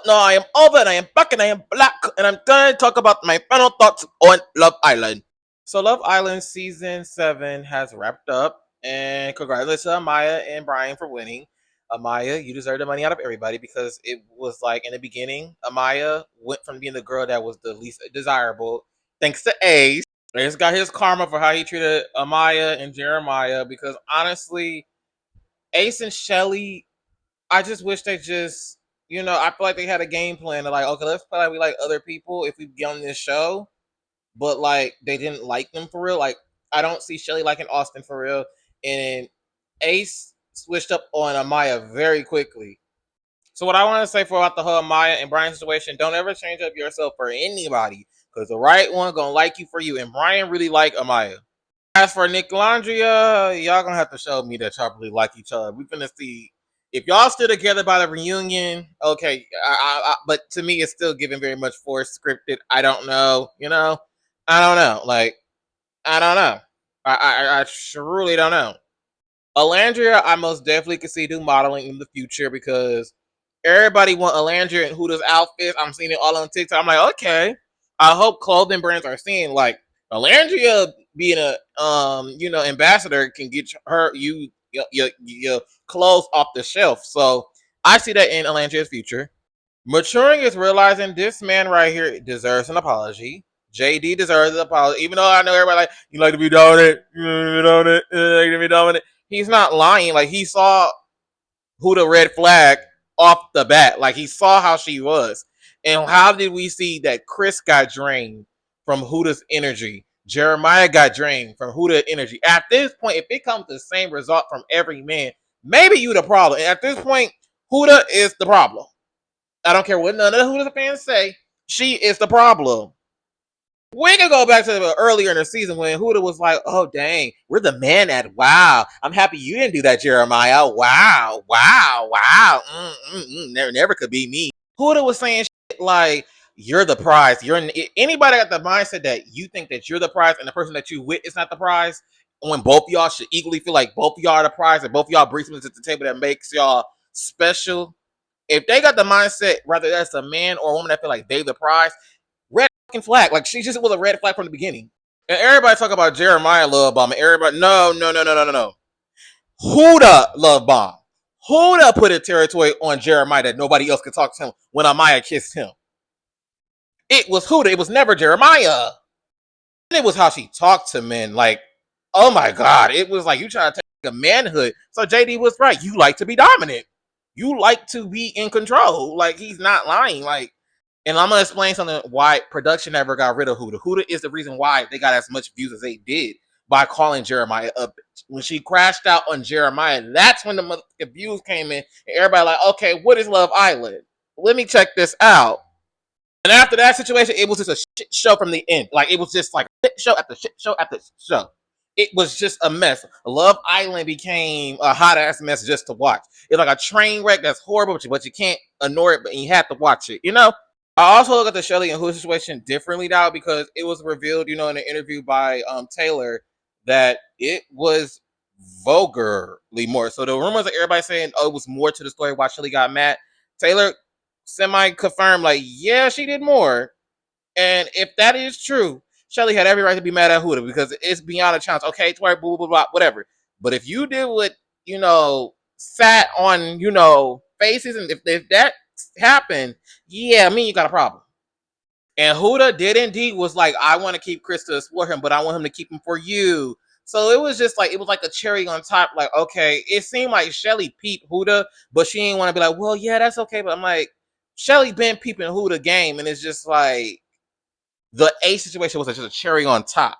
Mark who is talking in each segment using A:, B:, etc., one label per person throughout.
A: no, I am over and I am back and I am black and I'm gonna talk about my final thoughts on Love Island. So Love Island season 7 has wrapped up, and congratulations to Amaya and Brian for winning. Amaya, you deserve the money out of everybody because it was like in the beginning, Amaya went from being the girl that was the least desirable, thanks to Ace. Ace got his karma for how he treated Amaya and Jeremiah because honestly, Ace and Shelly, I just wish they just, I feel like they had a game plan to like, okay, let's play like we like other people if we get on this show, but like they didn't like them for real. Like I don't see Shelly liking Austin for real, and Ace switched up on Amaya very quickly. So what I want to say for about the whole Amaya and Brian situation, don't ever change up yourself for anybody because the right one gonna like you for you, and Brian really liked Amaya. As for Nick Landria, y'all gonna have to show me that y'all really like each other. We finna see if y'all still together by the reunion. Okay, but to me, it's still giving very much forced, scripted. I don't know. I don't know. Like, I don't know. I truly don't know. Alandria, I most definitely could see do modeling in the future because everybody want Alandria and Huda's outfits. I'm seeing it all on TikTok. I'm like, okay. I hope clothing brands are seeing like Alandria being a ambassador can get your clothes off the shelf. So I see that in Alandria's future. Maturing is realizing this man right here deserves an apology. JD deserves an apology, even though I know everybody like you like to be dominant, you like to be dominant. He's not lying. Like he saw who the red flag off the bat. Like he saw how she was. And how did we see that Chris got drained from Huda's energy? Jeremiah got drained from Huda's energy. At this point, if it comes to the same result from every man, maybe you the problem. And at this point, Huda is the problem. I don't care what none of the Huda fans say. She is the problem. We can go back to earlier in the season when Huda was like, "Oh dang, we're the man at wow. I'm happy you didn't do that, Jeremiah. Wow, wow, wow. Never could be me." Huda was saying shit like, "You're the prize. Anybody got the mindset that you think that you're the prize and the person that you with is not the prize. When both of y'all should equally feel like both of y'all are the prize and both of y'all bring something to the table that makes y'all special. If they got the mindset, whether that's a man or a woman that feel like they the prize, red fucking flag. Like she just was a red flag from the beginning. And everybody talk about Jeremiah love bomb. And everybody, no. Huda love bomb. Huda put a territory on Jeremiah that nobody else could talk to him when Amaya kissed him. It was Huda. It was never Jeremiah. And it was how she talked to men. Like, oh my God. It was like you trying to take a manhood. So JD was right. You like to be dominant. You like to be in control. Like he's not lying. Like, and I'm gonna explain something why production never got rid of Huda. Huda is the reason why they got as much views as they did by calling Jeremiah up. When she crashed out on Jeremiah, that's when the views came in, and everybody like, okay, what is Love Island? Let me check this out. And after that situation, it was just a shit show from the end. Like it was just like shit show after shit show after show. It was just a mess. Love Island became a hot ass mess just to watch. It's like a train wreck that's horrible, but you can't ignore it, but you have to watch it. I also look at the Shelly and Huda situation differently now because it was revealed, in an interview by Taylor that it was vulgarly more. So the rumors that everybody saying, oh, it was more to the story why Shelly got mad. Taylor semi-confirmed, like, yeah, she did more. And if that is true, Shelly had every right to be mad at Huda because it's beyond a chance. Okay, twerk, blah, blah, blah, whatever. But if you did what, sat on, faces, and if that happened, yeah, you got a problem. And Huda did indeed was like, I want to keep Chris to explore him, but I want him to keep him for you. So it was just like, it was like a cherry on top. Like, okay, it seemed like Shelly peeped Huda, but she didn't want to be like, well, yeah, that's okay. But I'm like, Shelly been peeping Huda game, and it's just like, the A situation was just a cherry on top.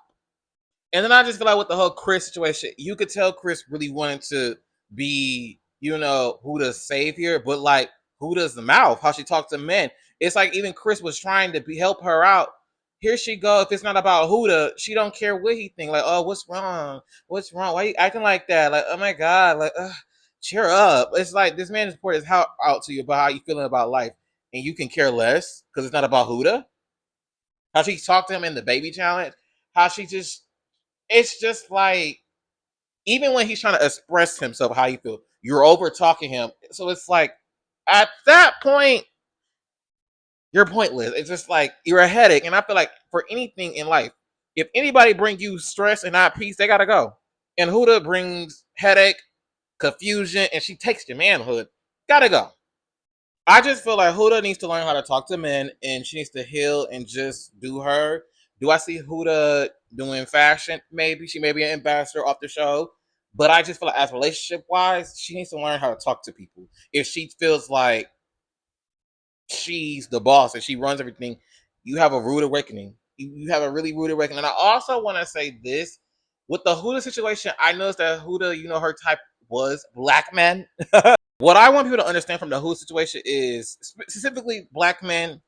A: And then I just feel like with the whole Chris situation, you could tell Chris really wanted to be, Huda's savior, but like Huda's mouth, how she talked to men. It's like even Chris was trying to help her out. Here she go. If it's not about Huda, she don't care what he think. Like, oh, what's wrong? What's wrong? Why are you acting like that? Like, oh my God, like, cheer up. It's like this man has poured his heart out to you about how you feeling about life, and you can care less because it's not about Huda. How she talked to him in the baby challenge. How she just, it's just like, even when he's trying to express himself, how you feel, you're over talking him. So it's like, at that point, you're pointless. It's just like you're a headache. And I feel like for anything in life, if anybody bring you stress and not peace, they gotta go. And Huda brings headache, confusion, and she takes your manhood. Gotta go. I just feel like Huda needs to learn how to talk to men, and she needs to heal and just do her. Do I see Huda doing fashion? Maybe she may be an ambassador off the show, but I just feel like as relationship wise, she needs to learn how to talk to people. If she feels like she's the boss and she runs everything, you have a rude awakening. You have a really rude awakening. And I also want to say this with the Huda situation. I noticed that Huda, her type was black men. What I want people to understand from the Huda situation is specifically black men.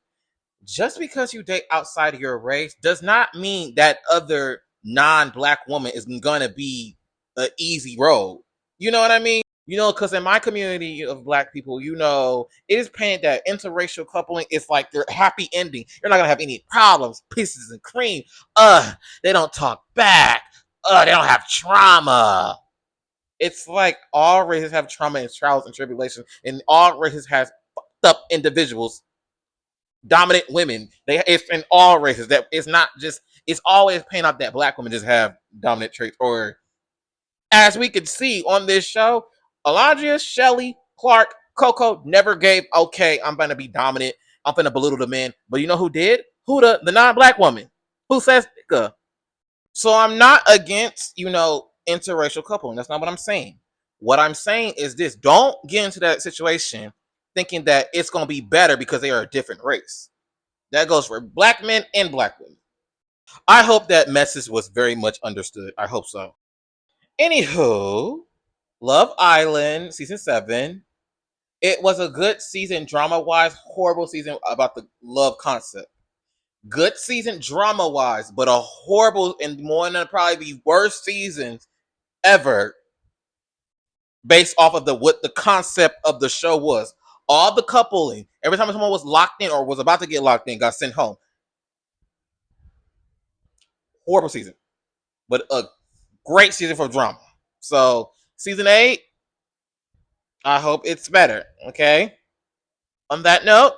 A: Just because you date outside of your race does not mean that other non-black woman is gonna be an easy road. You know what I mean? Because in my community of black people, it is painted that interracial coupling is like your happy ending. You're not gonna have any problems, pieces and cream. They don't talk back. They don't have trauma. It's like all races have trauma and trials and tribulations, and all races has fucked up individuals, dominant women. It's in all races. That it's not just. It's always painted out that black women just have dominant traits, or as we could see on this show, Alondria, Shelly, Clark, Coco never gave, okay, I'm going to be dominant. I'm going to belittle the men. But you know who did? Huda, the non-black woman. Who says nigga? So I'm not against, interracial coupling. That's not what I'm saying. What I'm saying is this. Don't get into that situation thinking that it's going to be better because they are a different race. That goes for black men and black women. I hope that message was very much understood. I hope so. Anywho, Love Island season 7. It was a good season drama wise, horrible season about the love concept. Good season drama wise, but a horrible and one of probably the worst seasons ever based off of what the concept of the show was. All the coupling, every time someone was locked in or was about to get locked in, got sent home. Horrible season, but a great season for drama. So season 8, I hope it's better. Okay. On that note,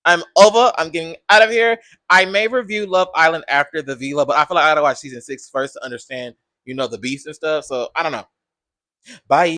A: I'm over. I'm getting out of here. I may review Love Island after the Vila, but I feel like I gotta watch season 6 first to understand, the beast and stuff. So I don't know. Bye.